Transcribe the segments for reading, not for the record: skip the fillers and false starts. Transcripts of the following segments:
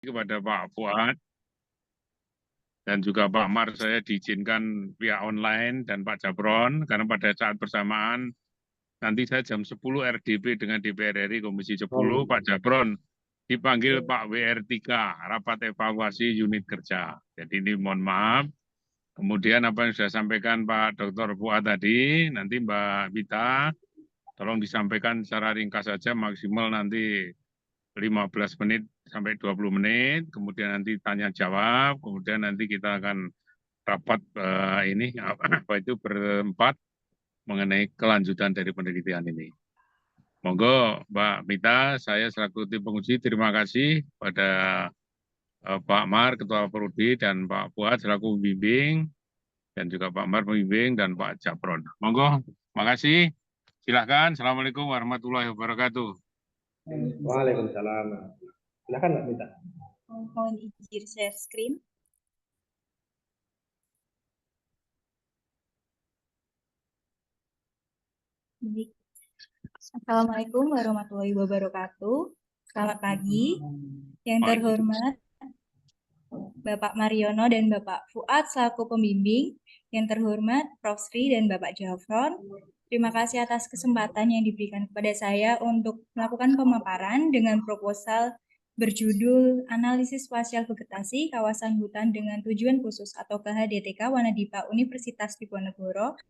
kepada Pak Fuad dan juga Pak Mar, saya diizinkan via online dan Pak Japron, karena pada saat bersamaan nanti saya jam 10 RDP dengan DPR RI Komisi 10, Pak Japron dipanggil Pak WR3, rapat evaluasi unit kerja. Jadi ini mohon maaf. Kemudian apa yang sudah sampaikan Pak Dr. Fuad tadi, nanti Mbak Mita, tolong disampaikan secara ringkas saja, maksimal nanti 15 menit sampai 20 menit, kemudian nanti tanya jawab, kemudian nanti kita akan rapat ini apa itu berempat mengenai kelanjutan dari penelitian ini. Monggo Mbak Mita, saya selaku tim penguji terima kasih pada Pak Mar, Ketua Prodi, dan Pak Fuad selaku pembimbing, dan juga Pak Mar pembimbing, dan Pak Japron. Monggo, makasih. Silakan. Assalamualaikum warahmatullahi wabarakatuh. Waalaikumsalam. Silakan Mbak Mita. Mohon izin share screen. Baik. Assalamualaikum warahmatullahi wabarakatuh. Selamat pagi. Yang terhormat Bapak Mariono dan Bapak Fuad selaku pembimbing, yang terhormat Prof. Sri dan Bapak Japron, terima kasih atas kesempatan yang diberikan kepada saya untuk melakukan pemaparan dengan proposal berjudul Analisis Spasial Vegetasi Kawasan Hutan dengan Tujuan Khusus atau KHDTK Wanadipa Universitas Diponegoro,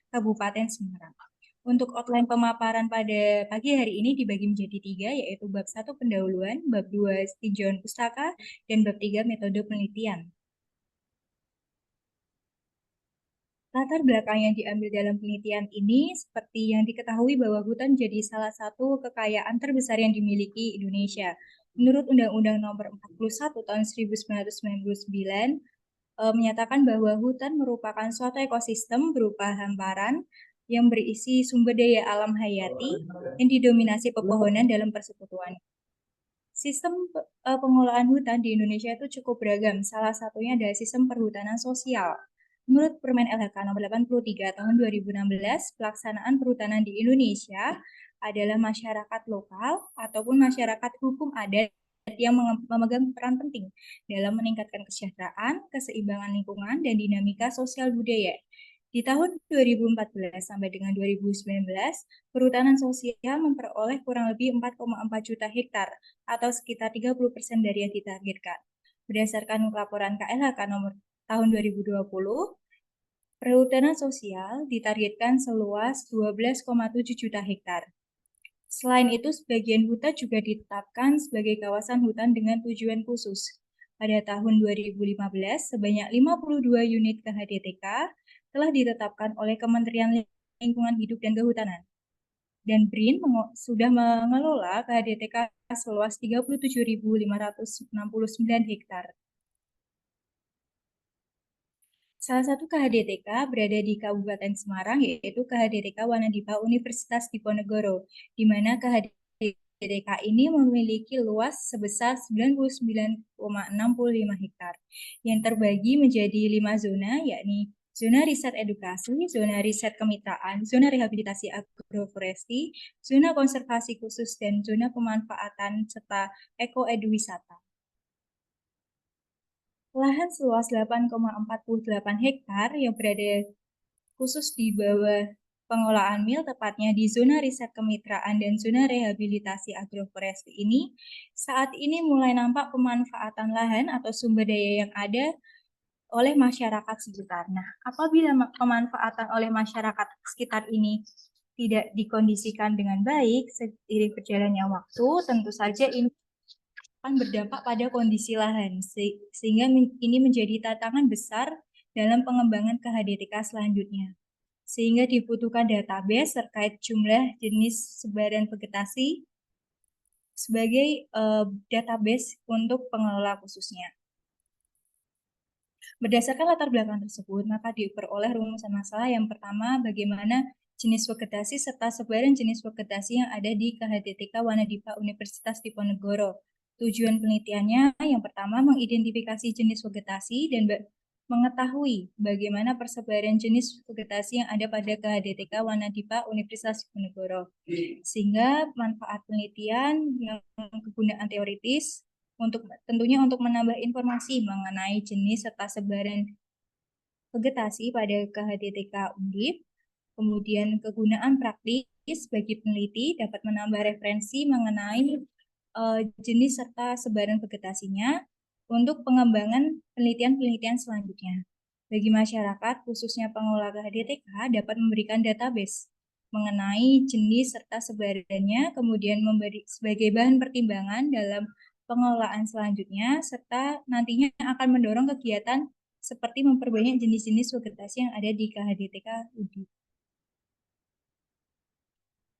Kabupaten Semarang. Untuk outline pemaparan pada pagi hari ini dibagi menjadi 3, yaitu bab 1 pendahuluan, bab 2 tinjauan pustaka, dan bab 3 metode penelitian. Latar belakang yang diambil dalam penelitian ini seperti yang diketahui bahwa hutan jadi salah satu kekayaan terbesar yang dimiliki Indonesia. Menurut Undang-Undang Nomor 41 Tahun 1999 menyatakan bahwa hutan merupakan suatu ekosistem berupa hamparan yang berisi sumber daya alam hayati yang didominasi pepohonan dalam persekutuan. Sistem pengelolaan hutan di Indonesia itu cukup beragam. Salah satunya adalah sistem perhutanan sosial. Menurut Permen LHK nomor 83 tahun 2016, pelaksanaan perhutanan di Indonesia adalah masyarakat lokal ataupun masyarakat hukum adat yang memegang peran penting dalam meningkatkan kesejahteraan, keseimbangan lingkungan, dan dinamika sosial budaya. Di tahun 2014 sampai dengan 2019, perhutanan sosial memperoleh kurang lebih 4,4 juta hektar atau sekitar 30% dari yang ditargetkan. Berdasarkan laporan KLHK nomor tahun 2020, perhutanan sosial ditargetkan seluas 12,7 juta hektar. Selain itu, sebagian hutan juga ditetapkan sebagai kawasan hutan dengan tujuan khusus. Pada tahun 2015, sebanyak 52 unit KHDTK telah ditetapkan oleh Kementerian Lingkungan Hidup dan Kehutanan. Dan BRIN sudah mengelola KHDTK seluas 37.569 hektar. Salah satu KHDTK berada di Kabupaten Semarang, yaitu KHDTK Wanadipa Universitas Diponegoro, di mana KHDTK ini memiliki luas sebesar 99,65 hektar, yang terbagi menjadi 5 zona, yakni zona riset edukasi, zona riset kemitraan, zona rehabilitasi agroforestry, zona konservasi khusus, dan zona pemanfaatan serta ekoedwisata. Lahan seluas 8,48 hektar yang berada khusus di bawah pengolahan mil, tepatnya di zona riset kemitraan dan zona rehabilitasi agroforestry ini, saat ini mulai nampak pemanfaatan lahan atau sumber daya yang ada oleh masyarakat sekitar. Nah, apabila pemanfaatan oleh masyarakat sekitar ini tidak dikondisikan dengan baik seiring berjalannya waktu, tentu saja ini akan berdampak pada kondisi lahan, sehingga ini menjadi tantangan besar dalam pengembangan KHDTK selanjutnya. Sehingga dibutuhkan database terkait jumlah jenis sebaran vegetasi sebagai database untuk pengelola khususnya. Berdasarkan latar belakang tersebut, maka diperoleh rumusan masalah yang pertama, bagaimana jenis vegetasi serta sebaran jenis vegetasi yang ada di KHDTK Wanadipa Universitas Diponegoro. Tujuan penelitiannya yang pertama mengidentifikasi jenis vegetasi dan mengetahui bagaimana persebaran jenis vegetasi yang ada pada KHDTK Wanadipa Universitas Diponegoro. Sehingga manfaat penelitian yang kegunaan teoritis, tentunya untuk menambah informasi mengenai jenis serta sebaran vegetasi pada KHDTK Undip. Kemudian kegunaan praktis bagi peneliti dapat menambah referensi mengenai jenis serta sebaran vegetasinya untuk pengembangan penelitian-penelitian selanjutnya. Bagi masyarakat, khususnya pengelola KHDTK, dapat memberikan database mengenai jenis serta sebarannya, kemudian memberi sebagai bahan pertimbangan dalam pengelolaan selanjutnya, serta nantinya akan mendorong kegiatan seperti memperbanyak jenis-jenis vegetasi yang ada di KHDTK UDI.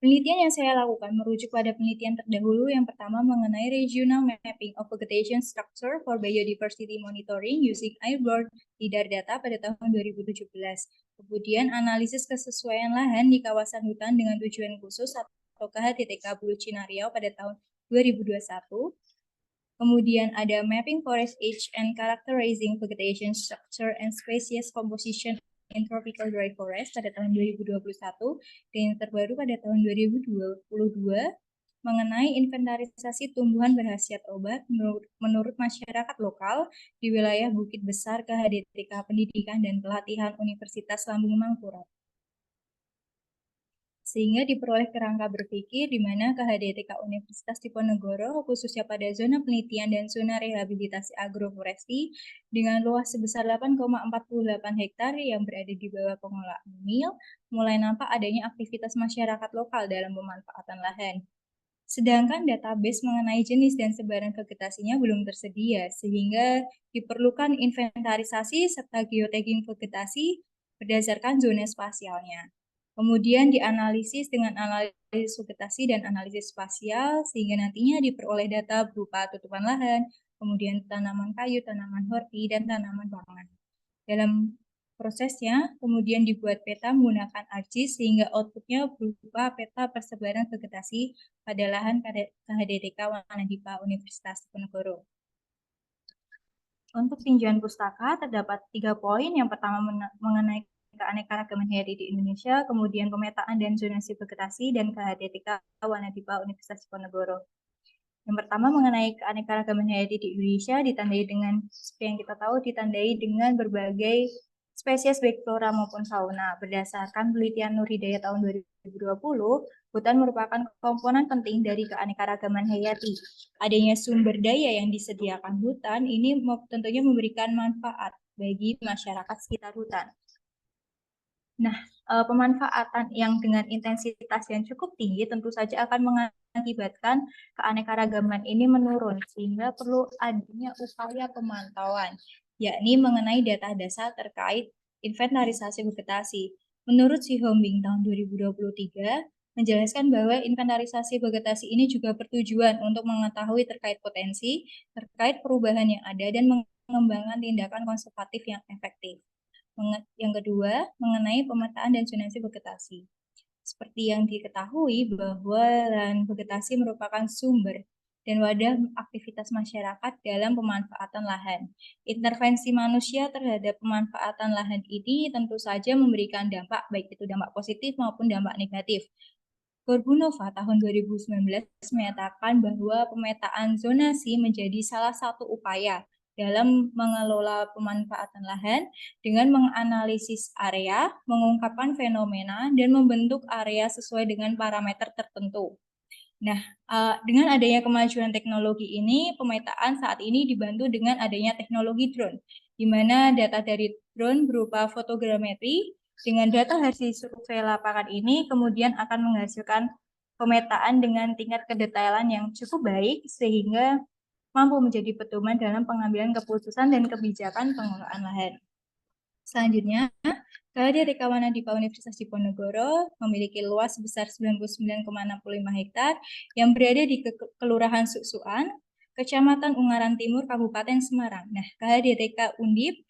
Penelitian yang saya lakukan merujuk pada penelitian terdahulu yang pertama mengenai Regional Mapping of Vegetation Structure for Biodiversity Monitoring using Airborne LIDAR Data pada tahun 2017. Kemudian analisis kesesuaian lahan di kawasan hutan dengan tujuan khusus atau KHDTK Bulucina Riau pada tahun 2021. Kemudian ada Mapping Forest Age and Characterizing Vegetation Structure and Species Composition in Tropical Dry Forest pada tahun 2021 dan yang terbaru pada tahun 2022 mengenai inventarisasi tumbuhan berkhasiat obat menurut masyarakat lokal di wilayah Bukit Besar KHDTK Pendidikan dan Pelatihan Universitas Lambung Mangkurat. Sehingga diperoleh kerangka berpikir di mana KHDTK Universitas Diponegoro khususnya pada zona penelitian dan zona rehabilitasi agroforestry dengan luas sebesar 8,48 hektar yang berada di bawah pengelolaan MIL mulai nampak adanya aktivitas masyarakat lokal dalam pemanfaatan lahan. Sedangkan database mengenai jenis dan sebaran vegetasinya belum tersedia, sehingga diperlukan inventarisasi serta geotagging vegetasi berdasarkan zona spasialnya. Kemudian dianalisis dengan analisis vegetasi dan analisis spasial, sehingga nantinya diperoleh data berupa tutupan lahan, kemudian tanaman kayu, tanaman horti, dan tanaman pangan. Dalam prosesnya, kemudian dibuat peta menggunakan ArcGIS sehingga outputnya berupa peta persebaran vegetasi pada lahan KHDTK Wanadipa Universitas Diponegoro. Untuk tinjauan pustaka terdapat 3 poin. Yang pertama mengenai keanekaragaman hayati di Indonesia, kemudian pemetaan dan zonasi vegetasi, dan KHDTK Wanadipa Universitas Diponegoro. Yang pertama mengenai keanekaragaman hayati di Indonesia ditandai dengan, seperti yang kita tahu, ditandai dengan berbagai spesies baik flora maupun fauna. Berdasarkan penelitian Nur Hidayat tahun 2020, hutan merupakan komponen penting dari keanekaragaman hayati. Adanya sumber daya yang disediakan hutan ini tentunya memberikan manfaat bagi masyarakat sekitar hutan. Nah, pemanfaatan yang dengan intensitas yang cukup tinggi tentu saja akan mengakibatkan keanekaragaman ini menurun, sehingga perlu adanya upaya pemantauan, yakni mengenai data dasar terkait inventarisasi vegetasi. Menurut Sihombing tahun 2023, menjelaskan bahwa inventarisasi vegetasi ini juga bertujuan untuk mengetahui terkait potensi, terkait perubahan yang ada, dan mengembangkan tindakan konservatif yang efektif. Yang kedua, mengenai pemetaan dan zonasi vegetasi. Seperti yang diketahui bahwa lahan vegetasi merupakan sumber dan wadah aktivitas masyarakat dalam pemanfaatan lahan. Intervensi manusia terhadap pemanfaatan lahan ini tentu saja memberikan dampak, baik itu dampak positif maupun dampak negatif. Gorbunova tahun 2019 menyatakan bahwa pemetaan zonasi menjadi salah satu upaya dalam mengelola pemanfaatan lahan dengan menganalisis area, mengungkapkan fenomena, dan membentuk area sesuai dengan parameter tertentu. Nah, dengan adanya kemajuan teknologi ini, pemetaan saat ini dibantu dengan adanya teknologi drone, di mana data dari drone berupa fotogrametri dengan data hasil survei lapangan ini kemudian akan menghasilkan pemetaan dengan tingkat kedetailan yang cukup baik, sehingga mampu menjadi pedoman dalam pengambilan keputusan dan kebijakan pengelolaan lahan. Selanjutnya, KHDTK Wanadipa Universitas Diponegoro memiliki luas sebesar 99,65 hektar yang berada di Kelurahan Suksuan, Kecamatan Ungaran Timur, Kabupaten Semarang. Nah, KHDTK Undip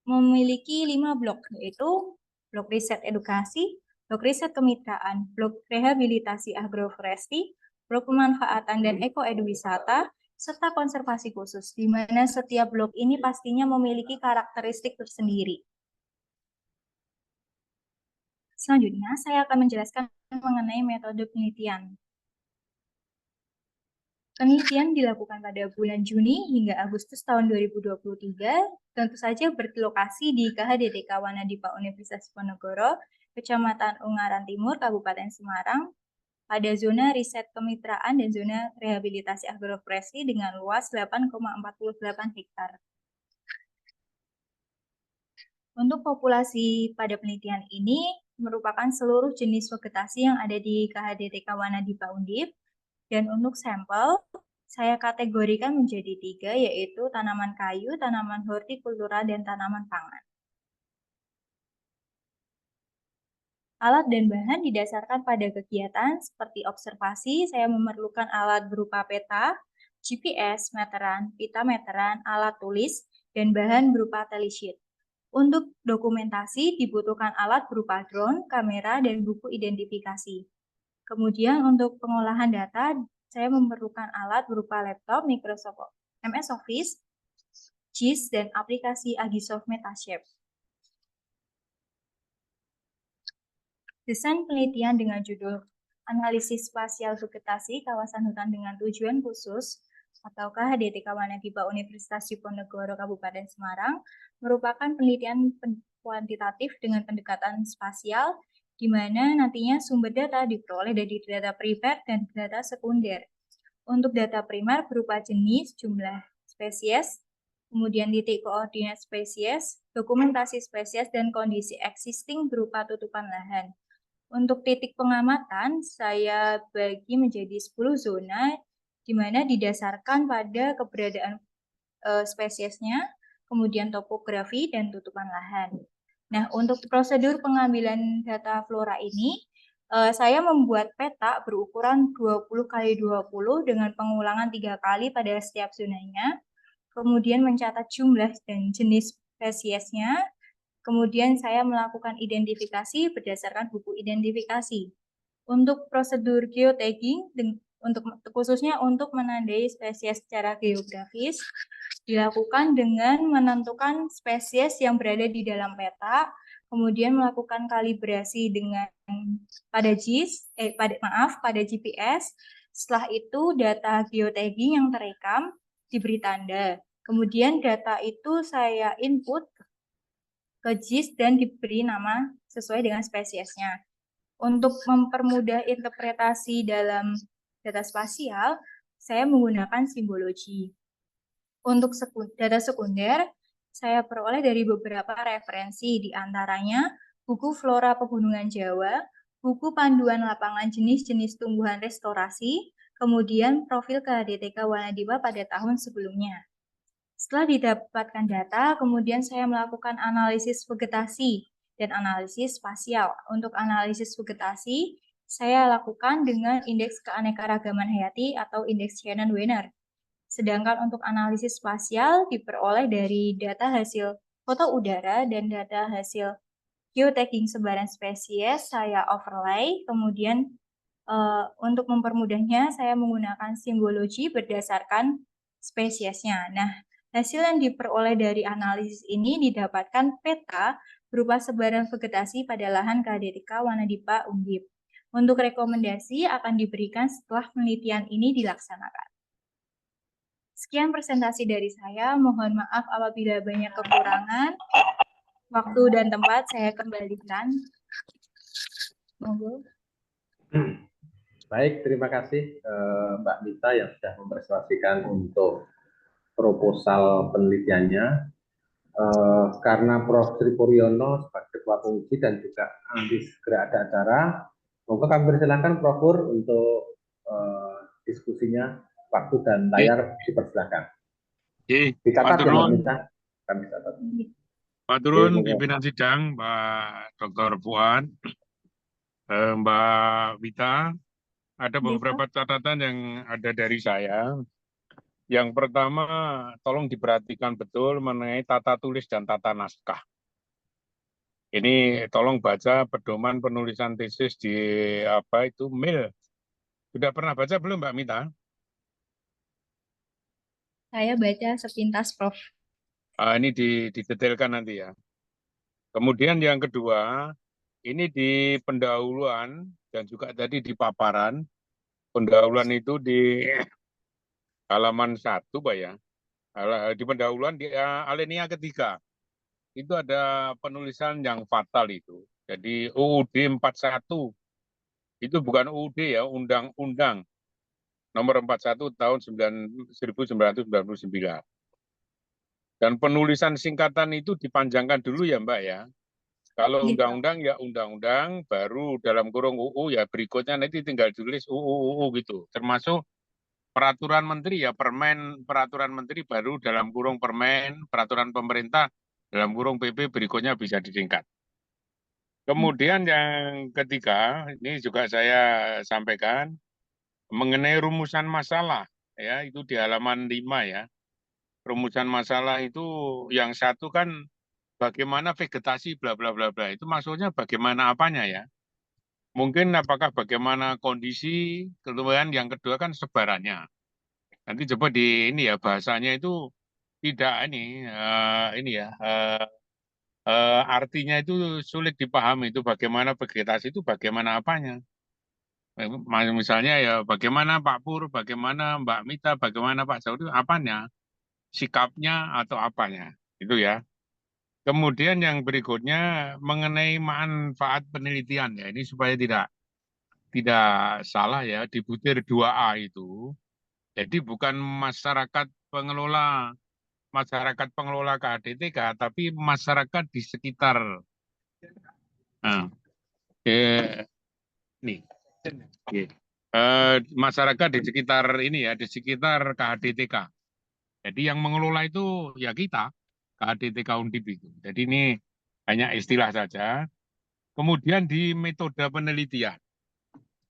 memiliki 5 blok, yaitu blok riset edukasi, blok riset kemitraan, blok rehabilitasi agroforestry, blok pemanfaatan dan ekoeduwisata, serta konservasi khusus, di mana setiap blok ini pastinya memiliki karakteristik tersendiri. Selanjutnya, saya akan menjelaskan mengenai metode penelitian. Penelitian dilakukan pada bulan Juni hingga Agustus tahun 2023, tentu saja berlokasi di KHDTK Wanadipa Universitas Diponegoro, Kecamatan Ungaran Timur, Kabupaten Semarang, pada zona riset kemitraan dan zona rehabilitasi agroforestry dengan luas 8,48 hektar. Untuk populasi pada penelitian ini merupakan seluruh jenis vegetasi yang ada di KHDTK Wanadipa Undip, dan untuk sampel saya kategorikan menjadi 3, yaitu tanaman kayu, tanaman hortikultura, dan tanaman pangan. Alat dan bahan didasarkan pada kegiatan seperti observasi, saya memerlukan alat berupa peta, GPS, meteran, pita meteran, alat tulis, dan bahan berupa telesheet. Untuk dokumentasi dibutuhkan alat berupa drone, kamera, dan buku identifikasi. Kemudian untuk pengolahan data, saya memerlukan alat berupa laptop, Microsoft MS Office, JIS, dan aplikasi Agisoft Metashape. Desain penelitian dengan judul Analisis Spasial Vegetasi Kawasan Hutan dengan Tujuan Khusus atau KHDTK Wanadipa Universitas Diponegoro Kabupaten Semarang merupakan penelitian kuantitatif dengan pendekatan spasial, di mana nantinya sumber data diperoleh dari data primer dan data sekunder. Untuk data primer berupa jenis, jumlah spesies, kemudian titik koordinat spesies, dokumentasi spesies, dan kondisi existing berupa tutupan lahan. Untuk titik pengamatan, saya bagi menjadi 10 zona, di mana didasarkan pada keberadaan spesiesnya, kemudian topografi, dan tutupan lahan. Nah, untuk prosedur pengambilan data flora ini, saya membuat peta berukuran 20 x 20 dengan pengulangan 3 kali pada setiap zonanya, kemudian mencatat jumlah dan jenis spesiesnya, kemudian saya melakukan identifikasi berdasarkan buku identifikasi. Untuk prosedur geotagging, khususnya untuk menandai spesies secara geografis, dilakukan dengan menentukan spesies yang berada di dalam peta, kemudian melakukan kalibrasi dengan pada GPS. Setelah itu data geotagging yang terekam diberi tanda. Kemudian data itu saya input ke JIS dan diberi nama sesuai dengan spesiesnya. Untuk mempermudah interpretasi dalam data spasial, saya menggunakan simbologi. Untuk data sekunder, saya peroleh dari beberapa referensi, di antaranya buku Flora Pegunungan Jawa, buku panduan lapangan jenis-jenis tumbuhan restorasi, kemudian profil KHDTK Wanadipa pada tahun sebelumnya. Setelah didapatkan data, kemudian saya melakukan analisis vegetasi dan analisis spasial. Untuk analisis vegetasi, saya lakukan dengan indeks keanekaragaman hayati atau indeks Shannon-Weiner. Sedangkan untuk analisis spasial diperoleh dari data hasil foto udara dan data hasil geotagging sebaran spesies, saya overlay. Kemudian untuk mempermudahnya, saya menggunakan simbologi berdasarkan spesiesnya. Nah, hasil yang diperoleh dari analisis ini didapatkan peta berupa sebaran vegetasi pada lahan KHDTK Wanadipa Undip. Untuk rekomendasi akan diberikan setelah penelitian ini dilaksanakan. Sekian presentasi dari saya. Mohon maaf apabila banyak kekurangan. Waktu dan tempat saya kembalikan. Monggo. Baik, terima kasih Mbak Mita yang sudah mempresentasikan untuk proposal penelitiannya. Karena Prof. Sri Puryono sebagai Ketua Penguji dan juga nanti segera ada acara, monggo kami persilakan Prof. Pur untuk diskusinya. Waktu dan layar dipersilakan. Dicatat ya Mbak Mita. Kami catat. Pak Turun, pimpinan sidang, Pak Dr. Fuad, Mbak Wita, ada beberapa catatan yang ada dari saya. Yang pertama, tolong diperhatikan betul mengenai tata tulis dan tata naskah. Ini tolong baca pedoman penulisan tesis di MIL. Sudah pernah baca belum Mbak Mita? Saya baca sepintas, Prof. Ini didetailkan nanti ya. Kemudian yang kedua, ini di pendahuluan dan juga tadi di paparan. Pendahuluan itu halaman 1, Pak ya. Di pendahuluan di alinea ketiga itu ada penulisan yang fatal itu. Jadi UUD 41 itu bukan UUD ya, Undang-Undang nomor 41 tahun 1999. Dan penulisan singkatan itu dipanjangkan dulu ya Mbak ya. Kalau Iya, Pak. undang-undang ya undang-undang, baru dalam kurung UU ya berikutnya nanti tinggal ditulis UU gitu. Termasuk peraturan menteri ya peraturan menteri baru dalam kurung permen, peraturan pemerintah dalam kurung PP berikutnya bisa disingkat. Kemudian yang ketiga, ini juga saya sampaikan mengenai rumusan masalah ya, itu di halaman 5 ya. Rumusan masalah itu yang satu kan bagaimana vegetasi bla bla bla bla. Itu maksudnya bagaimana apanya ya? Mungkin apakah bagaimana kondisi, kemudian yang kedua kan sebarannya. Nanti coba di ini ya bahasanya itu tidak ini ya artinya itu sulit dipahami itu bagaimana vegetasi itu bagaimana apanya. Misalnya ya bagaimana Pak Pur, bagaimana Mbak Mita, bagaimana Pak Saudi apanya, sikapnya atau apanya. Itu ya. Kemudian yang berikutnya mengenai manfaat penelitian ya ini supaya tidak salah ya di butir 2A itu. Jadi bukan masyarakat pengelola KHDTK, tapi masyarakat di sekitar nah, nih, masyarakat di sekitar ini ya, di sekitar KHDTK. Jadi yang mengelola itu ya kita, KHDTK Undip itu. Jadi ini hanya istilah saja. Kemudian di metode penelitian.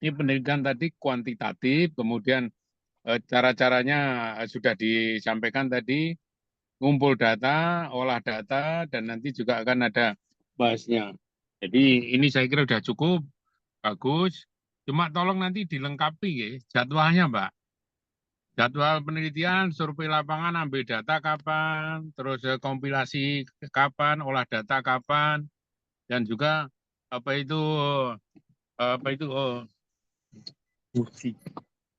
Ini penelitian tadi kuantitatif, kemudian cara-caranya sudah disampaikan tadi, ngumpul data, olah data, dan nanti juga akan ada bahasnya. Jadi ini saya kira sudah cukup, bagus. Cuma tolong nanti dilengkapi ya, jadwalnya Mbak. Jadwal penelitian, survei lapangan, ambil data kapan, terus kompilasi kapan, olah data kapan, dan juga apa itu uji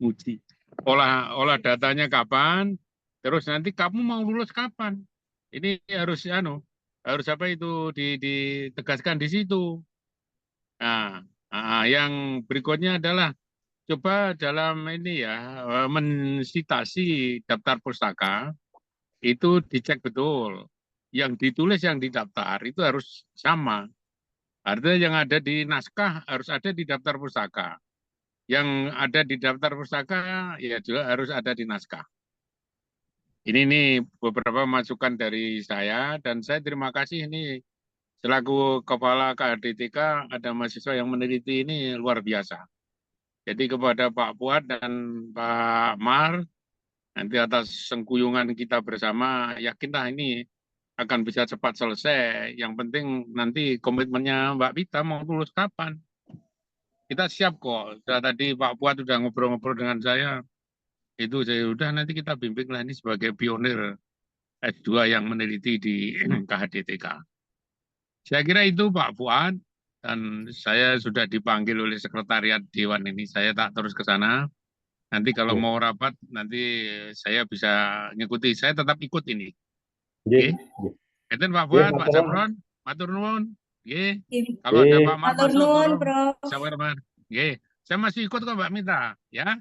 uji olah datanya kapan, terus nanti kamu mau lulus kapan. Ini harus apa itu ditegaskan di situ. Nah, yang berikutnya adalah coba dalam ini ya mensitasi daftar pustaka itu dicek betul. Yang ditulis yang di daftar itu harus sama. Artinya yang ada di naskah harus ada di daftar pustaka. Yang ada di daftar pustaka ya juga harus ada di naskah. Ini beberapa masukan dari saya dan saya terima kasih ini selaku Kepala KHDTK ada mahasiswa yang meneliti ini luar biasa. Jadi kepada Pak Puat dan Pak Mar, nanti atas sengkuyungan kita bersama, yakinlah ini akan bisa cepat selesai. Yang penting nanti komitmennya Mbak Bita mau lulus kapan. Kita siap kok. Tadi Pak Puat sudah ngobrol-ngobrol dengan saya. Itu saya udah nanti kita bimbinglah ini sebagai pionir S2 yang meneliti di KHDTK. Saya kira itu Pak Fuad, dan saya sudah dipanggil oleh sekretariat Dewan ini. Saya tak terus ke sana. Nanti kalau mau rapat, nanti saya bisa ngikuti. Saya tetap ikut ini. Oke. Itu Pak Fuad, Pak Sabron, matur nuwun. Oke. Kalau ada Pak Mar Matur masuk, nuwun, tolong. Prof. Oke. Saya masih ikut kok Mbak Mita. Ya.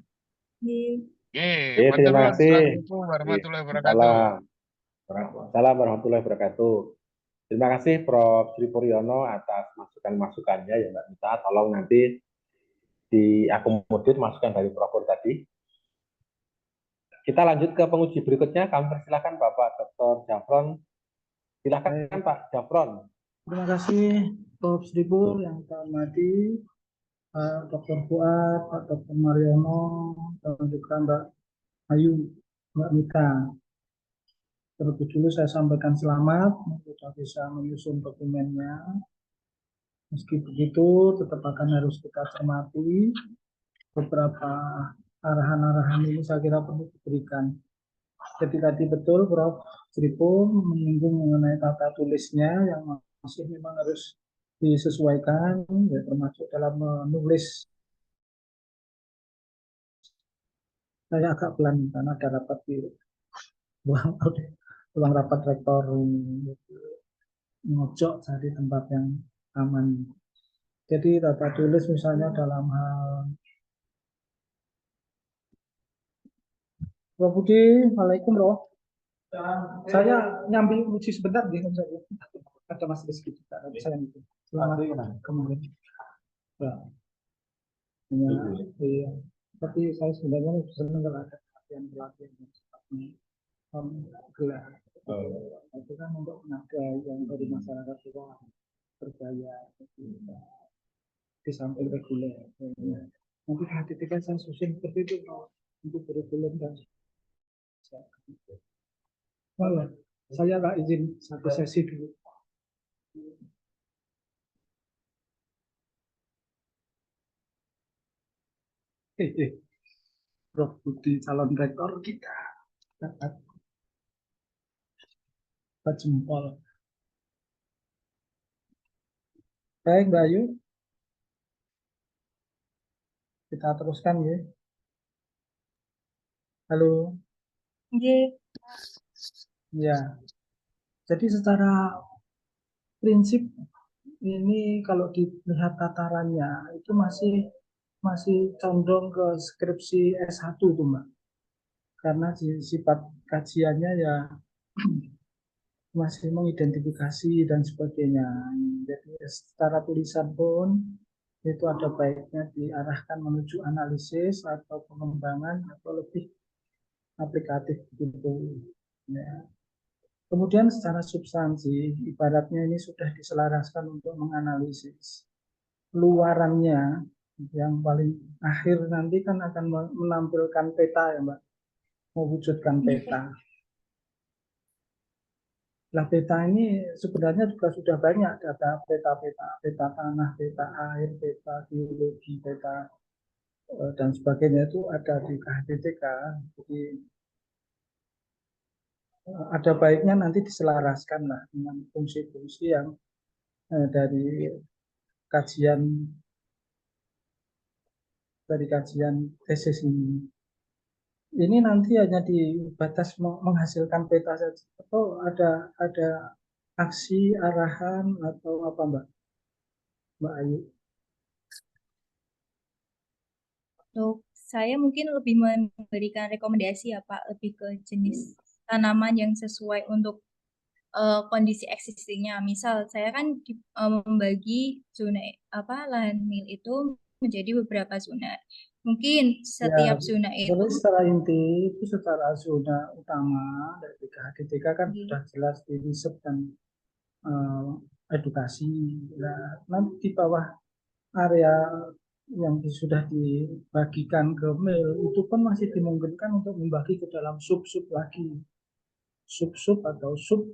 Oke. Matur Terima nuwun. kasih. Assalamualaikum warahmatullahi wabarakatuh. Salam warahmatullahi wabarakatuh. Terima kasih Prof. Sri Puryono atas masukan-masukannya ya Mbak Mita. Tolong nanti diakomodir masukan dari Prof. Pur tadi. Kita lanjut ke penguji berikutnya. Kami persilakan Bapak Dr. Jafron. Silakan Pak Jafron. Terima kasih Prof. Sri Pur yang saya hormati, Pak Dr. Fuad, Pak Dr. Mariono, dan juga Mbak Ayu, Mbak Mita. Terlebih dulu saya sampaikan selamat, sudah bisa menyusun dokumennya. Meski begitu, tetap akan harus kita cermati beberapa arahan-arahan ini saya kira perlu diberikan. Jadi tadi betul Prof. Sri Pur menyinggung mengenai tata tulisnya yang masih memang harus disesuaikan, ya, termasuk dalam menulis Saya agak pelan karena ada rapat di ruang rapat rektor, ngojok cari tempat yang aman. Jadi tata tulis misalnya dalam hal Bro Budi, Waalaikumsalam Bro. Saya nyambil uji sebentar di saya. Ada Mas Rizky juga, tapi saya itu. Selamat kemarin. Ya, iya. Tapi saya sebenarnya senang kalau ada pelatihan yang sifatnya gelar. Itu kan untuk tenaga yang dari masyarakat juga bergaya di samping reguler. Nanti HTTK saya susun seperti itu untuk kurikulum dan saya nggak izin satu sesi dulu. Prof Budi calon rektor kita dapat jempol. Baik Mbak Ayu, kita teruskan ya. Halo. Ya. Jadi secara prinsip ini kalau dilihat tatarannya itu masih condong ke skripsi S1 tuh Mbak. Karena sifat kajiannya ya masih mengidentifikasi dan sebagainya. Jadi secara tulisan pun itu ada baiknya diarahkan menuju analisis atau pengembangan atau lebih aplikatif gitu. Ya. Kemudian secara substansi, ibaratnya ini sudah diselaraskan untuk menganalisis luarannya, yang paling akhir nanti kan akan menampilkan peta ya Mbak, mewujudkan peta. Nah, peta ini sebenarnya juga sudah banyak data peta tanah, peta air, peta geologi, peta dan sebagainya itu ada di KHTTK. Jadi ada baiknya nanti diselaraskan lah dengan fungsi-fungsi yang dari kajian tesis ini. Ini nanti hanya dibatas menghasilkan peta saja atau ada aksi arahan atau apa Mbak Ayu? Untuk saya mungkin lebih memberikan rekomendasi ya Pak, lebih ke jenis tanaman yang sesuai untuk kondisi existingnya. Misal saya kan membagi zona lahan mil itu menjadi beberapa zona. Mungkin setiap zona itu secara inti itu secara zona utama dari KHTTK kan sudah jelas di riset dan edukasi. Nah, nanti di bawah area yang sudah dibagikan ke mil itu pun masih dimungkinkan untuk membagi ke dalam sub-sub lagi, sub-sub atau sub.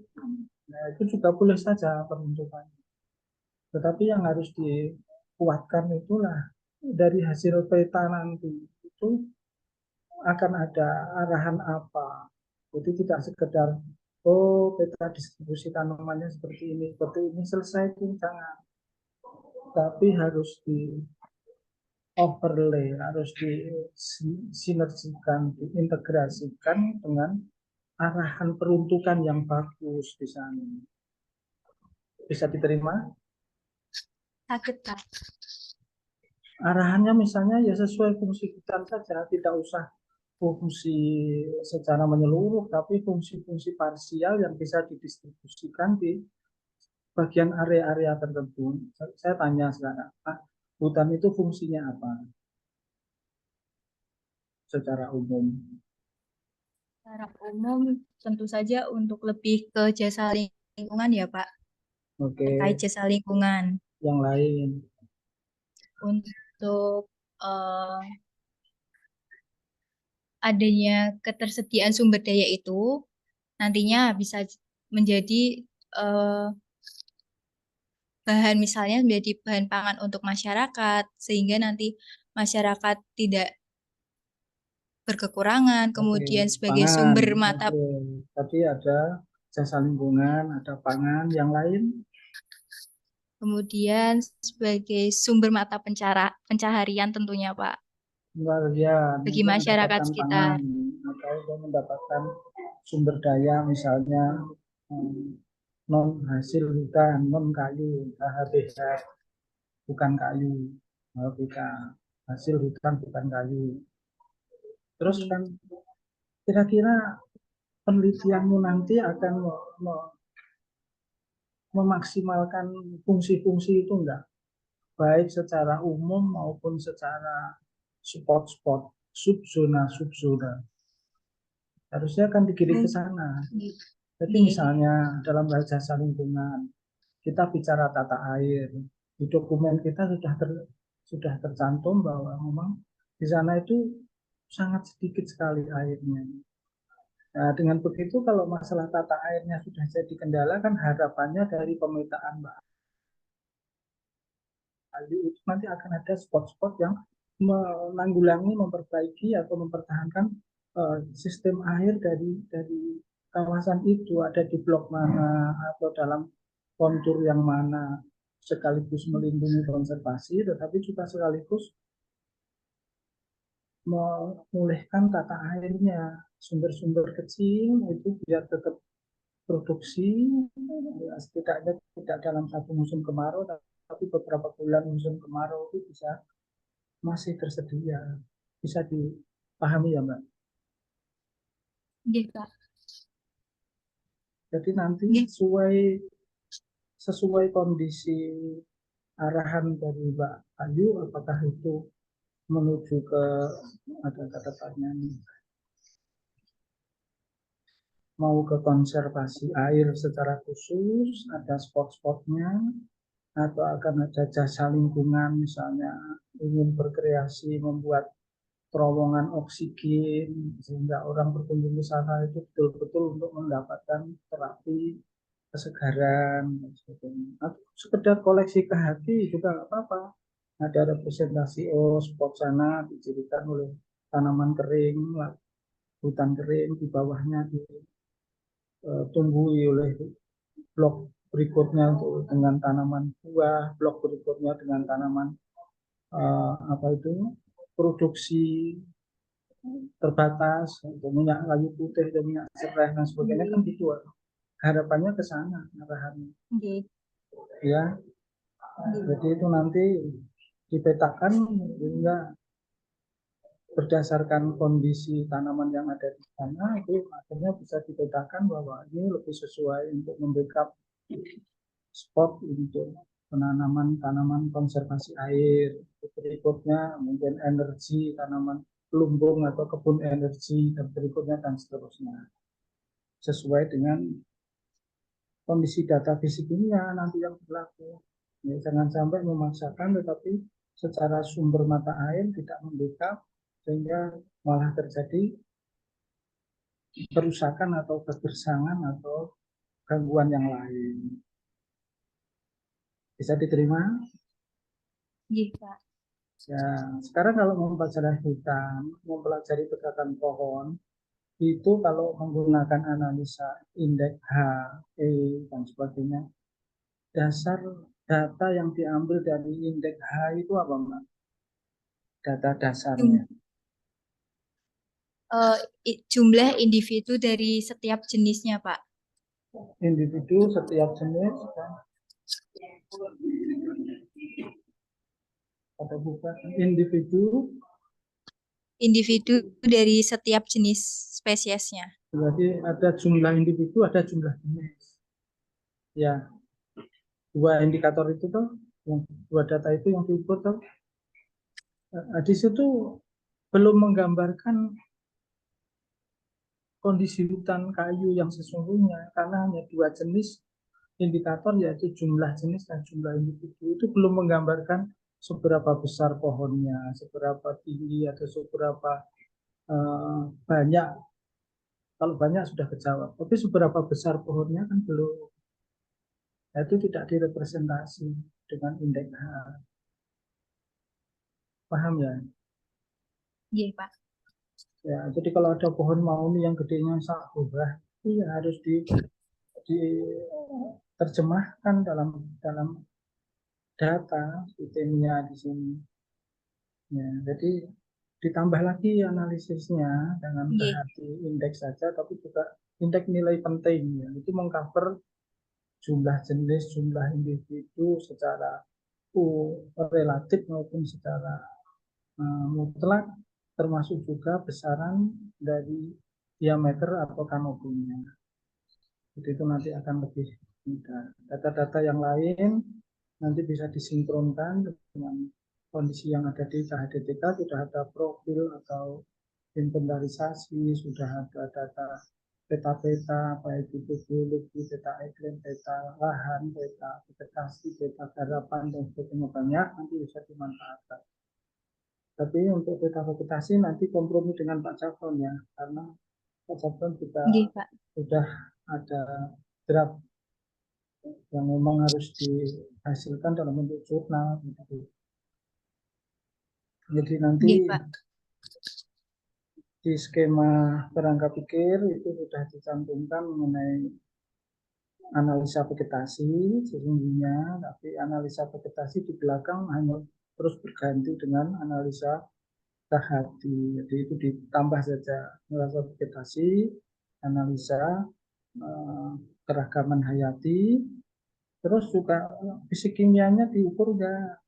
Nah, itu juga boleh saja peruntukannya. Tetapi yang harus dikuatkan itulah dari hasil peta nanti itu akan ada arahan apa. Jadi tidak sekedar peta distribusi tanamannya seperti ini selesai itu jangan. Tapi harus di overlay, harus disinergikan, diintegrasikan dengan arahan peruntukan yang bagus di sana. Bisa diterima? sakit Pak. Arahannya misalnya ya sesuai fungsi hutan saja, tidak usah fungsi secara menyeluruh, tapi fungsi-fungsi parsial yang bisa didistribusikan di bagian area-area tertentu. Saya tanya sekarang, hutan itu fungsinya apa? Secara umum. Secara umum tentu saja untuk lebih ke jasa lingkungan ya Pak. Oke. Terkait jasa lingkungan. Yang lain. Untuk adanya ketersediaan sumber daya itu nantinya bisa menjadi bahan, misalnya menjadi bahan pangan untuk masyarakat, sehingga nanti masyarakat tidak berkekurangan. Kemudian sebagai pangan, sumber mata. Tadi ada jasa lingkungan, ada pangan, yang lain. Kemudian sebagai sumber mata pencaharian tentunya Pak. warga bagi untuk masyarakat mendapatkan sekitar. pangan atau untuk mendapatkan sumber daya misalnya non hasil hutan, non kayu, HHBH bukan kayu, HBK hasil hutan bukan kayu. Terus kan kira-kira penelitianmu nanti akan memaksimalkan fungsi-fungsi itu enggak? Baik secara umum maupun secara spot-spot, subzona. Harusnya kan digiring ke sana. Jadi misalnya dalam hal jasa lingkungan, kita bicara tata air, di dokumen kita sudah tercantum bahwa memang di sana itu sangat sedikit sekali airnya. Nah, dengan begitu kalau masalah tata airnya sudah jadi kendala, kan harapannya dari pemetaan Ayu itu nanti akan ada spot-spot yang menanggulangi, memperbaiki atau mempertahankan sistem air dari kawasan itu, ada di blok mana atau dalam kontur yang mana, sekaligus melindungi konservasi, tetapi juga sekaligus memulihkan tata airnya, sumber-sumber kecil itu biar tetap produksi, ya, setidaknya tidak dalam satu musim kemarau, tapi beberapa bulan musim kemarau itu masih tersedia. Bisa dipahami ya, Mbak? Iya, Kak. Jadi nanti Iya. sesuai kondisi arahan dari Mbak Ayu, apakah itu menuju ke, ada kata tanya nih, mau ke konservasi air secara khusus, ada spot-spotnya, atau akan ada jasa lingkungan, misalnya ingin berkreasi membuat terowongan oksigen sehingga orang berkunjung ke sana itu betul-betul untuk mendapatkan terapi kesegaran dan sebagainya. Atau sekedar koleksi ke hati juga nggak apa-apa. Ada representasi spot sana dijadikan oleh tanaman kering, hutan kering, di bawahnya ditumbuhi oleh blok berikutnya untuk dengan tanaman buah, blok berikutnya dengan tanaman apa itu produksi terbatas, untuk minyak kayu putih dan minyak serai dan sebagainya, kan gitu. Harapannya ke sana arahannya. Ya, jadi itu nanti dipetakan sehingga berdasarkan kondisi tanaman yang ada di sana, itu akhirnya bisa dipetakan bahwa ini lebih sesuai untuk membackup spot untuk penanaman tanaman konservasi air. Berikutnya mungkin energi, tanaman lumbung atau kebun energi, dan berikutnya dan seterusnya. Sesuai dengan kondisi data fisik ini ya nanti yang berlaku. Ya, jangan sampai memaksakan tetapi secara sumber mata air tidak membackup sehingga malah terjadi kerusakan atau kegersangan atau gangguan yang lain. Bisa diterima? Iya, Pak. Ya, sekarang kalau mempelajari hutan, mempelajari pegakan pohon, itu kalau menggunakan analisa indeks H, E, dan sebagainya, dasar data yang diambil dari indeks H itu apa, Mbak? Data dasarnya. Jumlah individu dari setiap jenisnya, Pak. Individu setiap jenis, ada bukan individu dari setiap jenis spesiesnya. berarti ada jumlah individu, ada jumlah jenis. Ya, dua indikator itu tuh, yang dua data itu yang diukur tuh. Di situ belum menggambarkan kondisi hutan kayu yang sesungguhnya, karena hanya dua jenis indikator, yaitu jumlah jenis dan jumlah individu. Itu belum menggambarkan seberapa besar pohonnya, seberapa tinggi, atau seberapa banyak. Kalau banyak sudah kejawab, tapi seberapa besar pohonnya kan belum. Itu tidak direpresentasi dengan indeks H. Paham ya? Iya, Pak. Ya, jadi kalau ada pohon mauni yang gedenya sak buah, itu ya harus diterjemahkan dalam data sistemnya di sini. Ya, jadi ditambah lagi analisisnya, jangan Nggih. berarti indeks saja, tapi juga indeks nilai penting. Ya. Itu mengcover jumlah jenis, jumlah individu secara relatif maupun secara mutlak, termasuk juga besaran dari diameter atau kanopinya. Jadi itu nanti akan lebih mudah. Data-data yang lain nanti bisa disinkronkan dengan kondisi yang ada di KHDTK, sudah ada profil atau inventarisasi, sudah ada data peta-peta, baik itu geologi, peta iklim, peta lahan, peta vegetasi, peta garapan, dan sebagainya banyak, nanti bisa dimanfaatkan. Tapi untuk peta vegetasi nanti kompromi dengan Pak Cakron ya, karena Pak Cakron juga Nggih, Pak. sudah ada draft yang memang harus dihasilkan dalam bentuk jurnal. Gitu. Jadi nanti Nggih, Pak. di skema kerangka pikir itu sudah dicantumkan mengenai analisa vegetasi sesungguhnya, tapi analisa vegetasi di belakang hanya terus berganti dengan analisa KHD. Jadi itu ditambah saja analisa vegetasi, analisa keragaman hayati, terus juga fisik kimianya diukur enggak.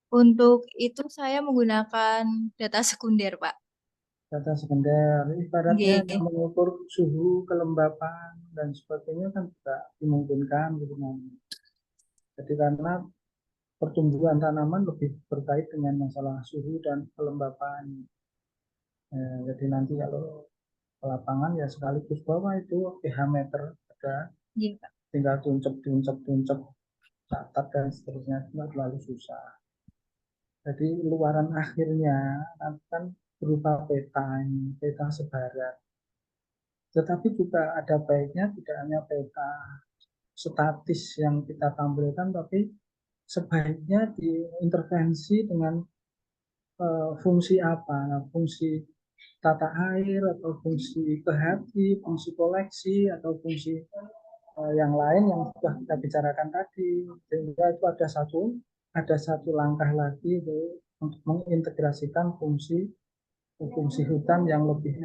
Untuk itu saya menggunakan data sekunder, Pak. Data sekunder, ibaratnya Nggih. mengukur suhu, kelembapan, dan sebagainya kan tidak dimungkinkan gitu. Jadi karena pertumbuhan tanaman lebih berkait dengan masalah suhu dan kelembapan. Jadi nanti kalau ke lapangan ya sekaligus bawa itu pH meter ada, Nggih, Pak. tinggal tuncep, catat dan seterusnya, tidak terlalu susah. Jadi luaran akhirnya nanti kan berupa peta, peta sebaran. Tetapi juga ada baiknya tidak hanya peta statis yang kita tampilkan, tapi sebaiknya diintervensi dengan fungsi apa? Nah, fungsi tata air atau fungsi kehati, fungsi koleksi atau fungsi yang lain yang sudah kita bicarakan tadi. Sehingga itu ada satu langkah lagi itu untuk mengintegrasikan fungsi hutan yang lebih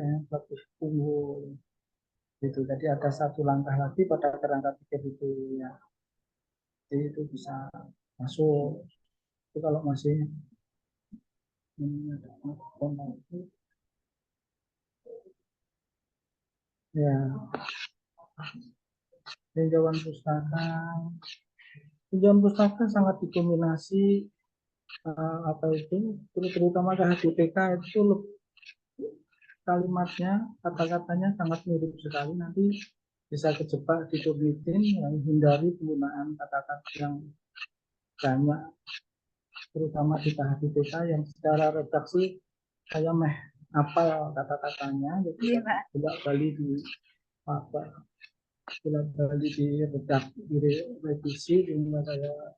unggul. Gitu. Jadi ada satu langkah lagi pada kerangka pikir itu ya. Jadi itu bisa masuk. Itu kalau masih ya tinjauan pustaka. Tinjauan pustaka sangat didominasi apa itu, terutama KHDTK itu kalimatnya, kata-katanya sangat mirip sekali. Nanti bisa kejebak di kognitif, hindari penggunaan kata-kata yang banyak, terutama di KHDTK yang secara redaksi saya hafal kata-katanya, jadi tidak balik di apa, tidak balik di redak, di revisi, sehingga saya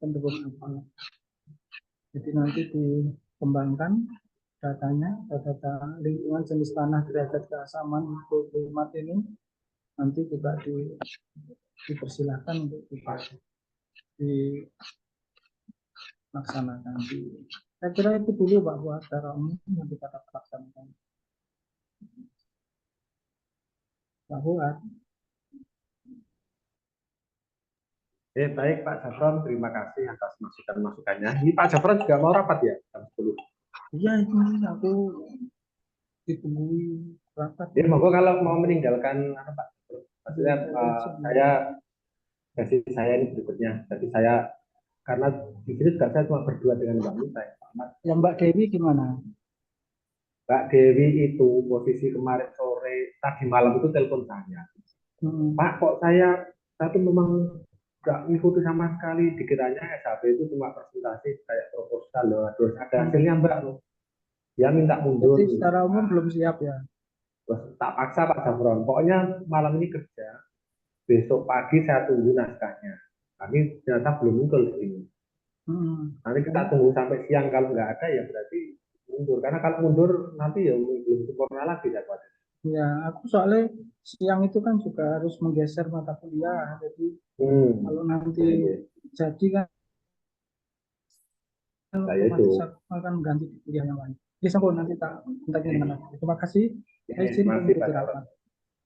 cenderung hafal. Jadi nanti dikembangkan datanya, data lingkungan jenis tanah derajat keasaman klimat ini nanti juga dipersilahkan untuk dilaksanakan. Saya kira itu dulu Pak buat secara umum yang kita laksanakan. Pak Buat. Baik Pak Jafron, terima kasih atas masukan-masukannya. Ini Pak Jafron juga mau rapat ya jam 10. Iya itu aku ditungguin rapat. Ya monggo kalau mau meninggalkan apa Pak? Maksudnya saya ini berikutnya. Jadi saya karena di sini juga saya cuma berdua dengan Mbak Mita. Ya Mbak Dewi gimana? Mbak Dewi itu posisi kemarin sore tadi malam itu telepon saya. Pak kok saya tuh memang nggak ngikuti sama sekali, dikiranya SHB itu cuma presentasi kayak proposal loh, terus ada hasilnya Mbak loh. Dia minta mundur. Jadi secara umum belum siap ya? Terus tak paksa Pak Jafron, pokoknya malam ini kerja, besok pagi saya tunggu naskahnya. Tapi ternyata belum muncul ini. Nanti kita tunggu sampai siang, kalau nggak ada ya berarti mundur. Karena kalau mundur nanti ya belum sempurna lagi jadwalnya. Ya, aku soalnya siang itu kan juga harus menggeser mata kuliah, jadi kalau nanti jadi kan Saya Mas itu. Ishak akan mengganti di kuliah yang lain. Jadi sampai nanti tak kontaknya dengan aku. Terima kasih. Ya, Saya izin terima kasih Pak mengikuti Jarod. rapat.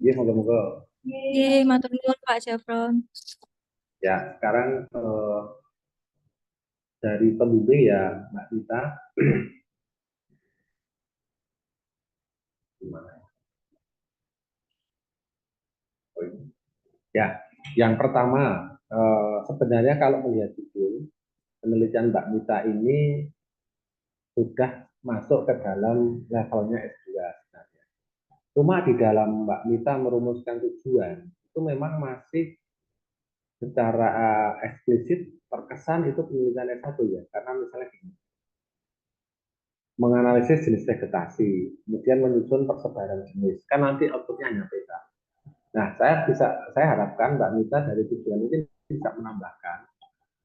Iya, moga-moga. Oke, matur nuwun Pak Jafron. Ya, sekarang dari pembimbing ya Mbak Tita. Gimana? Oh, ini. Ya, yang pertama sebenarnya kalau melihat judul penelitian Mbak Mita ini sudah masuk ke dalam levelnya S2 sebenarnya. Cuma di dalam Mbak Mita merumuskan tujuan itu memang masih secara eksplisit terkesan itu penelitian S1 ya, karena misalnya gini, menganalisis jenis vegetasi, kemudian menyusun persebaran jenis, kan nanti outputnya hanya peta. Nah, saya harapkan Mbak Mita dari tujuan ini bisa menambahkan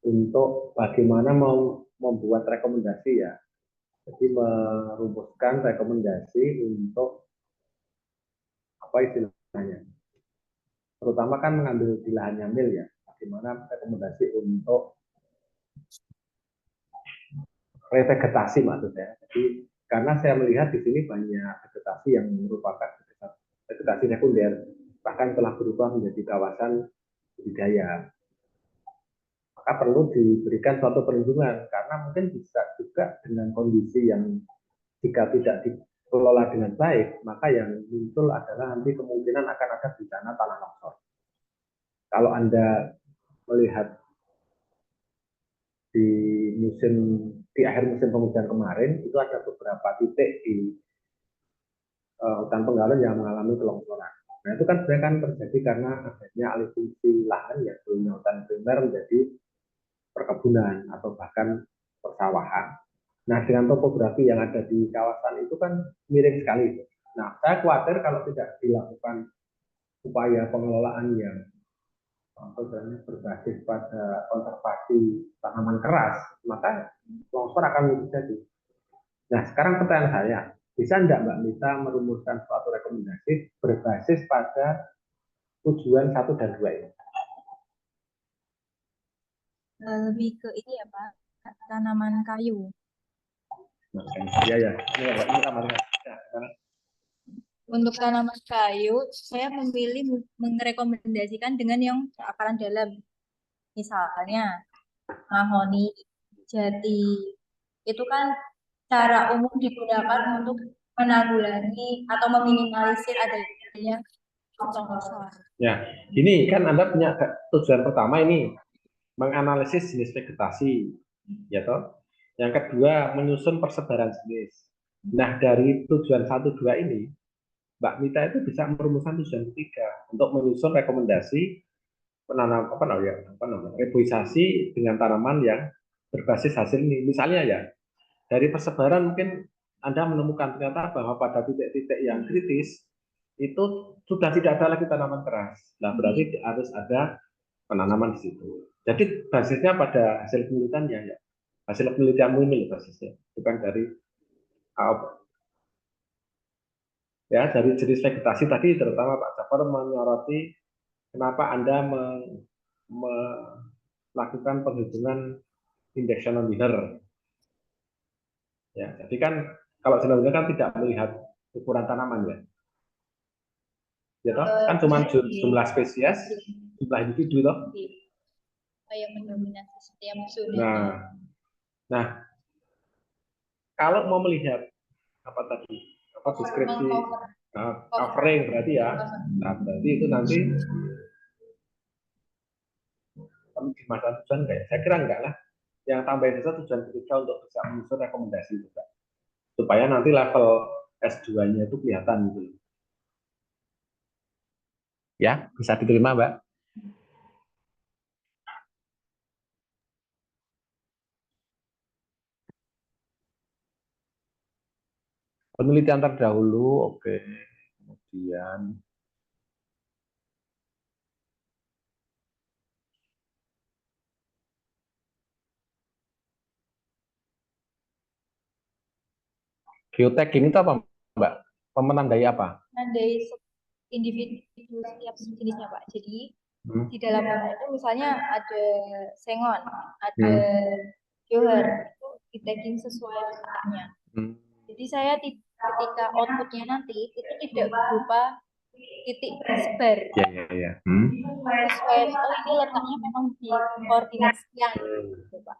untuk bagaimana mau membuat rekomendasi ya. Jadi merumuskan rekomendasi untuk apa istilahnya, terutama kan mengambil di lahan nyamil ya. Bagaimana rekomendasi untuk revegetasi maksudnya. Jadi karena saya melihat di sini banyak vegetasi yang merupakan vegetasi sekunder, bahkan telah berubah menjadi kawasan budidaya. Maka perlu diberikan suatu perlindungan karena mungkin bisa juga dengan kondisi yang jika tidak dikelola dengan baik, maka yang muncul adalah nanti kemungkinan akan ada bencana tanah longsor. Kalau Anda melihat di akhir musim penghujan kemarin itu ada beberapa titik di hutan Penggalan yang mengalami kelongsoran. Nah itu kan sebenarnya kan terjadi karena adanya alih fungsi lahan yang dulunya hutan primer menjadi perkebunan atau bahkan persawahan. Nah dengan topografi yang ada di kawasan itu kan miring sekali. Nah saya khawatir kalau tidak dilakukan upaya pengelolaan yang berbasis pada konservasi tanaman keras, maka longsor akan terjadi. Nah, sekarang pertanyaan saya, bisa enggak Mbak Mita merumuskan suatu rekomendasi berbasis pada tujuan 1 dan 2 ini? Lebih ke ini ya Pak, tanaman kayu. Nah, iya ya. Ini kamarnya. Untuk tanaman kayu, saya memilih merekomendasikan dengan yang akaran dalam. Misalnya, mahoni, jati. Itu kan cara umum digunakan untuk menanggulangi atau meminimalisir adanya longsor. Ya, ini kan Anda punya tujuan pertama ini menganalisis jenis vegetasi, ya toh. Yang kedua menyusun persebaran jenis. Nah dari tujuan 1, 2 ini, Mbak Mita itu bisa merumuskan tujuan ketiga untuk menyusun rekomendasi penanam reboisasi dengan tanaman yang berbasis hasil ini. Misalnya ya dari persebaran mungkin Anda menemukan ternyata bahwa pada titik-titik yang kritis itu sudah tidak ada lagi tanaman keras. Nah berarti harus ada penanaman di situ. Jadi basisnya pada hasil penelitiannya ya. Hasil penelitianmu ini basisnya, bukan dari ya dari jenis vegetasi tadi terutama Pak Jafar menyoroti kenapa Anda melakukan penghitungan indeks Shonnebier. Ya, jadi kan kalau Shonnebier kan tidak melihat ukuran tanaman ya. Ya toh, kan cuma jumlah spesies, jumlah individu toh. Yang mendominasi setiap zona. Nah, kalau mau melihat apa tadi, apa deskripsi covering berarti ya, nah berarti itu nanti di masa tujuan enggak ya? Saya kira enggak lah. Yang tambahin saja tujuan ketiga untuk bisa menyusun rekomendasi juga, supaya nanti level S2-nya itu kelihatan gitu. Ya, bisa diterima, Mbak. Penelitian terdahulu, oke. Kemudian geotek ini tuh apa, Mbak? Menandai apa? Menandai individu setiap jenisnya Pak. Jadi di dalam data itu misalnya ada sengon, ada johar, itu di tagging sesuai letaknya. Hmm. Jadi saya ketika outputnya nanti itu tidak berupa titik tersebar Ya, ya, ya. Hmm. sesuai, oh ini letaknya memang di koordinat sekian gitu, Pak.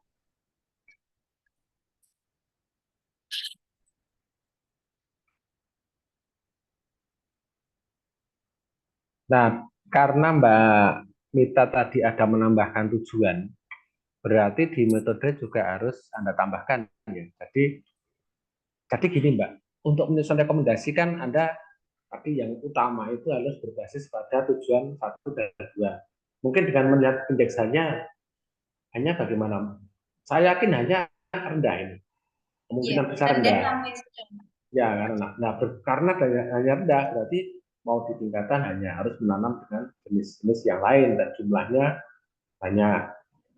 Nah, karena Mbak Mita tadi ada menambahkan tujuan, berarti di metode juga harus Anda tambahkan ya. Jadi gini Mbak, untuk menyusun rekomendasi kan Anda tadi yang utama itu harus berbasis pada tujuan 1 dan 2. Mungkin dengan melihat indeksanya hanya bagaimana? Saya yakin hanya rendah ini. Kemungkinan besar rendah. Ya, karena hanya rendah berarti mau ditingkatkan hanya harus menanam dengan jenis-jenis yang lain dan jumlahnya banyak.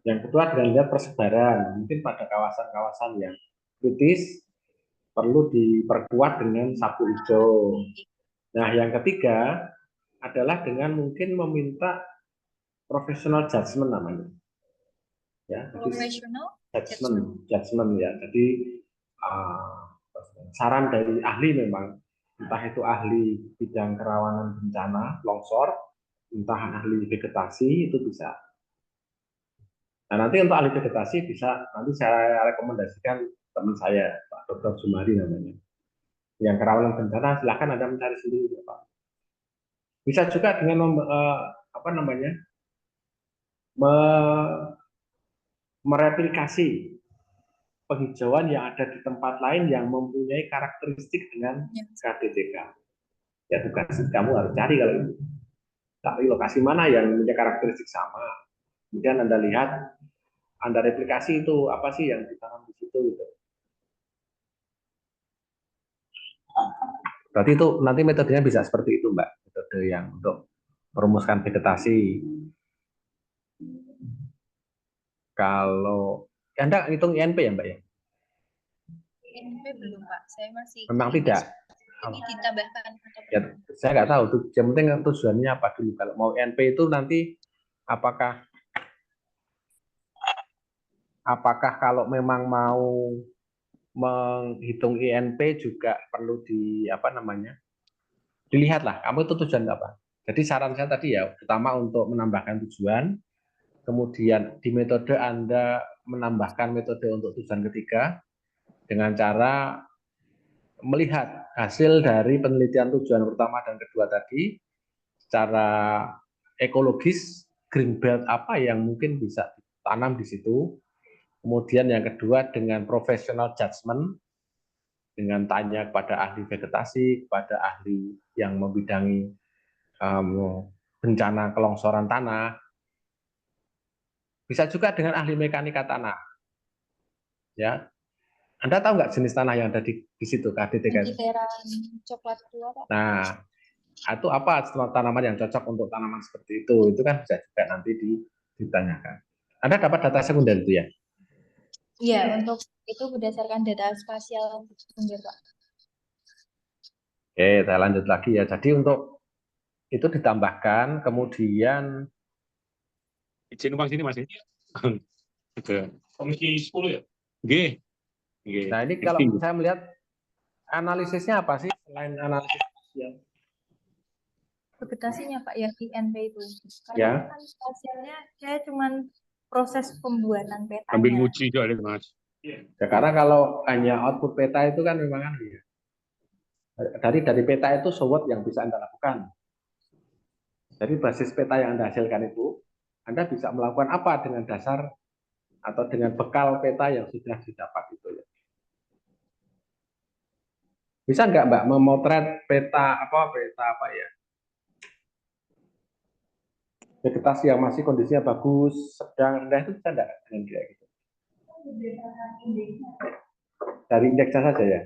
Yang kedua dengan lihat persebaran, mungkin pada kawasan-kawasan yang kritis perlu diperkuat dengan sapu hijau. Nah, yang ketiga adalah dengan mungkin meminta professional judgment namanya. Ya, Professional judgment ya. Jadi saran dari ahli memang, entah itu ahli bidang kerawanan bencana, longsor, entah ahli vegetasi itu bisa. Nah, nanti untuk ahli vegetasi bisa nanti saya rekomendasikan teman saya, Pak Dr. Jumari namanya. Yang kerawanan bencana silakan Anda mencari sendiri, Pak. Bisa juga dengan mereplikasi penghijauan yang ada di tempat lain yang mempunyai karakteristik dengan KDTK. Ya, tugas kamu harus cari kalau itu. Tapi lokasi mana yang mempunyai karakteristik sama. Kemudian Anda lihat, Anda replikasi itu apa sih yang ditanam di situ gitu. Berarti itu nanti metodenya bisa seperti itu, Mbak. Metode yang untuk merumuskan vegetasi. Kalau Anda hitung INP ya, Mbak ya? INP belum, Pak. Saya masih Memang tidak. Ini ditambahkan atau Ya, saya nggak tahu. Yang penting tujuannya apa dulu. Kalau mau INP itu nanti apakah kalau memang mau menghitung INP juga perlu dilihatlah kamu itu tujuan apa. Jadi saran saya tadi ya, pertama untuk menambahkan tujuan, kemudian di metode Anda menambahkan metode untuk tujuan ketiga dengan cara melihat hasil dari penelitian tujuan pertama dan kedua tadi secara ekologis, green belt apa yang mungkin bisa ditanam di situ. Kemudian yang kedua dengan professional judgment, dengan tanya kepada ahli vegetasi, kepada ahli yang membidangi bencana kelongsoran tanah. Bisa juga dengan ahli mekanika tanah. Ya, Anda tahu nggak jenis tanah yang ada di situ KDTK? Mediteran coklat tua, Pak. Nah, itu apa tanaman yang cocok untuk tanaman seperti itu? Itu kan bisa juga nanti ditanyakan. Anda dapat data sekunder itu ya? Iya, untuk itu berdasarkan data spasial sekunder, Pak. Oke, saya lanjut lagi ya. Jadi untuk itu ditambahkan, kemudian izin numpang sini Mas. Komisi 10 ya? G. Nah, ini kalau saya melihat analisisnya apa sih selain analisis spasial? Vegetasinya, Pak, yang INP itu. Ya. Karena kan spasialnya saya cuman proses pembuatan petanya. Ambil nguji juga Mas. Ya, karena kalau hanya output peta itu kan memang kan ya. Dari peta itu SWOT yang bisa Anda lakukan. Jadi basis peta yang Anda hasilkan itu, Anda bisa melakukan apa dengan dasar atau dengan bekal peta yang sudah didapat itu ya. Bisa nggak Mbak memotret peta apa ya? Vegetasi yang masih kondisinya bagus, sedang, rendah itu bisa nggak dengan kayak gitu? Dari indeksnya saja ya.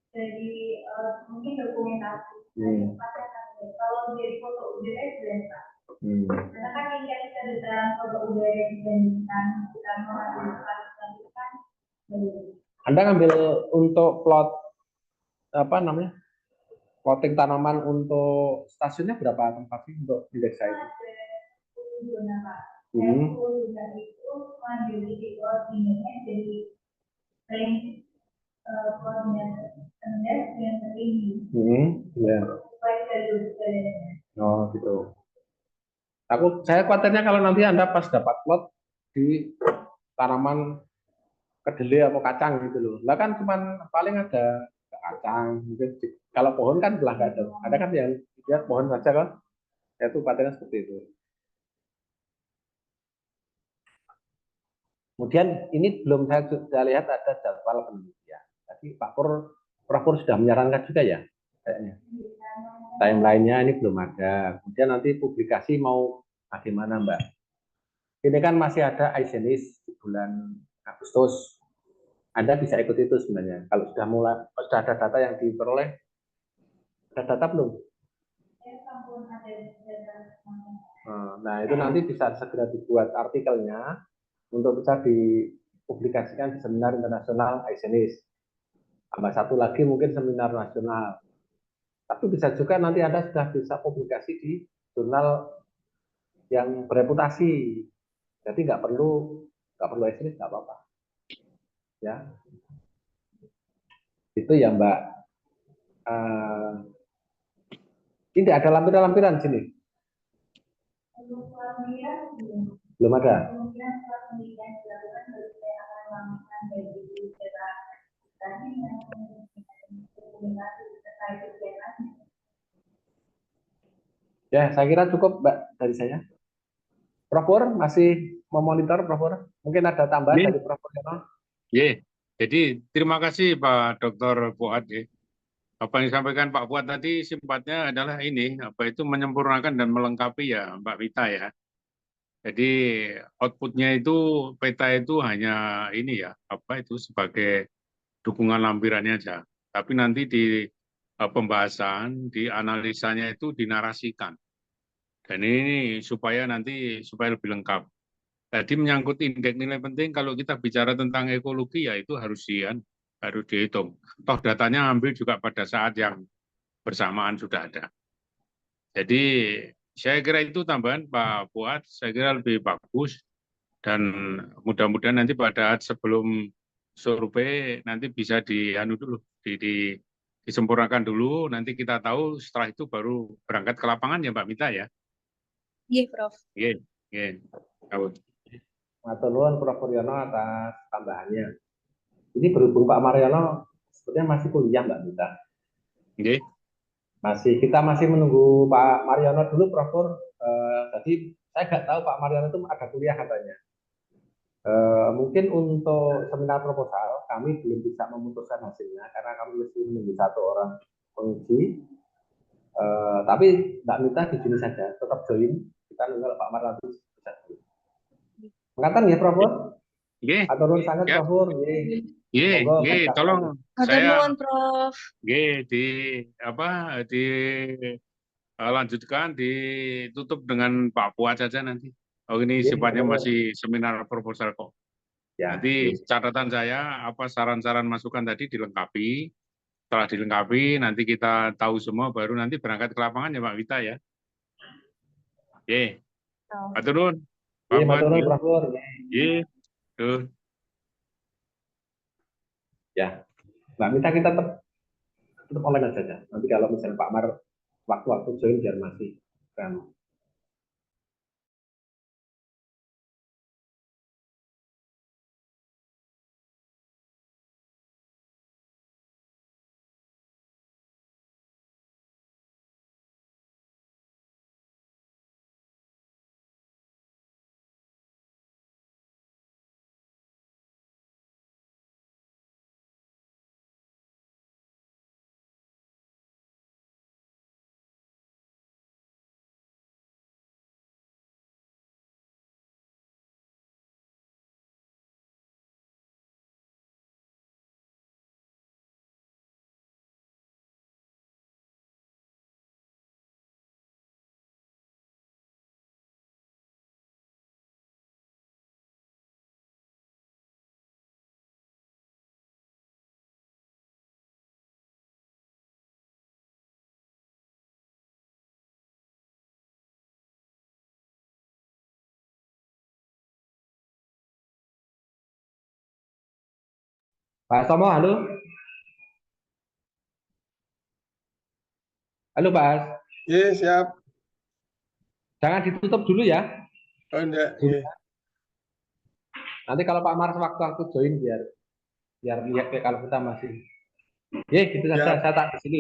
Dari mungkin dokumentasi. Kalau dari foto udara biasa. Karena kan ini kita dalam foto udara dibandingkan kita melakukan kan. Anda ngambil untuk plot plotting tanaman untuk stasiunnya berapa tempat sih untuk indeks itu? Dan 10 juta itu mengambil titik koordinatnya jadi range koordinat rendah dengan tertinggi. Ya. Supaya jalur jalannya. Oh gitu. Saya khawatirnya kalau nanti Anda pas dapat lot di tanaman kedelai atau kacang gitu loh. Lah kan cuman paling ada kacang, mungkin kalau pohon kan belah nggak ada. Ada kan yang lihat pohon saja kan? Ya, itu khawatirnya seperti itu. Kemudian ini belum saya lihat ada jadwal penelitian. Tadi Prof Pur sudah menyarankan juga ya, kayaknya. Timeline-nya ini belum ada. Kemudian nanti publikasi mau bagaimana Mbak? Ini kan masih ada Aisenis di bulan Agustus. Anda bisa ikut itu sebenarnya. Kalau sudah ada data yang diperoleh, ada data belum? Nah, itu nanti bisa segera dibuat artikelnya untuk bisa dipublikasikan di seminar internasional Aisenis. Tambah satu lagi mungkin seminar nasional. Tapi bisa juga nanti Anda sudah bisa publikasi di jurnal yang bereputasi. Jadi nggak perlu Aisenis, nggak apa-apa. Ya, itu ya Mbak. Ini ada lampiran-lampiran sini. Belum ada. Ya, saya kira cukup Mbak dari saya. Prof Pur masih memonitor Prof Pur? Mungkin ada tambahan dari Prof Pur? Jadi terima kasih Pak Dr. Fuad. Apa yang disampaikan Pak Fuad tadi sifatnya adalah ini, apa itu menyempurnakan dan melengkapi ya Mbak Wita ya. Jadi outputnya itu peta itu hanya ini ya, apa itu sebagai dukungan lampirannya aja. Tapi nanti di pembahasan, di analisanya itu dinarasikan. Dan ini supaya lebih lengkap. Tadi menyangkut indeks nilai penting, kalau kita bicara tentang ekologi ya itu harus dihitung. Toh datanya ambil juga pada saat yang bersamaan sudah ada. Jadi saya kira itu tambahan Pak Fuad, saya kira lebih bagus dan mudah-mudahan nanti pada saat sebelum survei nanti bisa disempurnakan dulu, nanti kita tahu setelah itu baru berangkat ke lapangan ya Mbak Mita ya. Iya, Prof. Iya, iya. Matur nuwun Prof Puryono atas tambahannya. Ini berhubung Pak Mariono sepertinya masih kuliah Mbak Mita. Oke. Kita masih menunggu Pak Mariono dulu Prof Pur. Tadi saya nggak tahu Pak Mariono itu ada kuliah katanya. Mungkin untuk seminar proposal kami belum bisa memutuskan hasilnya karena kami mesti menunggu satu orang penguji. Tapi Mbak Mita di sini saja tetap join. Kita nunggu Pak Mariono bisa. Mengatakan ya Prof Pur? Aturun sangat Prof Pur. Tolong saya lanjutkan ditutup dengan Pak Fuad saja nanti. Oh ini sifatnya masih seminar proposal kok. Ya, nanti catatan saya apa saran-saran masukan tadi dilengkapi. Setelah dilengkapi nanti kita tahu semua baru nanti berangkat ke lapangan ya Pak Wita ya. Oke. Matur nuwun. Pak Fuad. Ya, Mbak Mita kita tetap online saja. Nanti kalau misalnya Pak Mar waktu-waktu join biar masih kan Pak Somo, halo. Halo Pak As. Iya, siap. Jangan ditutup dulu ya. Oh, enggak. Iya. Nanti kalau Pak Mars waktu-waktu join biar lihat kalau kita masih. Ya, gitu saja. Siap. Saya tak di sini.